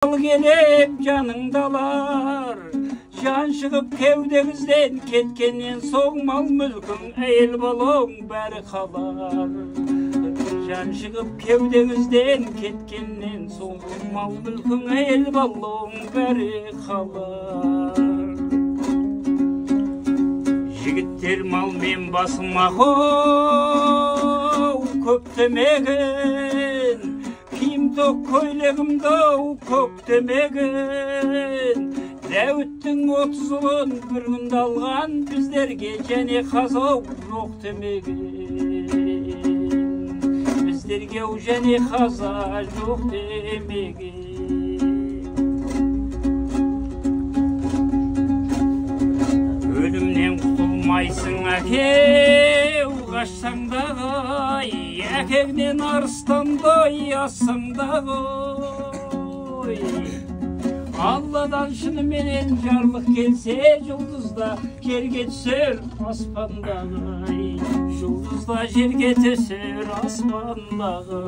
Gelip canındalar, can шығып кеудеңізден кеткеннен соң мал мүлкің әйел балаң бәрі қалар. Жан шығып кеудеңізден кеткеннен соң мал мүлкің әйел балаң бәрі қалар. Жігіттер малмен басылмақ көп демеген, киім тоқ көйлегімді көк демеген. Дәуіттің 30 ұлын бір күнде алған, біздерге және қазау жоқ демеген. Біздерге және қаза жоқ демеген. Өлімнен құтылмайсың әкеу, қашсаң дағы, әкеңнен арыстандай ассаң дағы. Алладан шыныменен жарлық келсе, жұлдызда жерге түсер аспандағы. Жұлдызда жерге түсер аспандағы.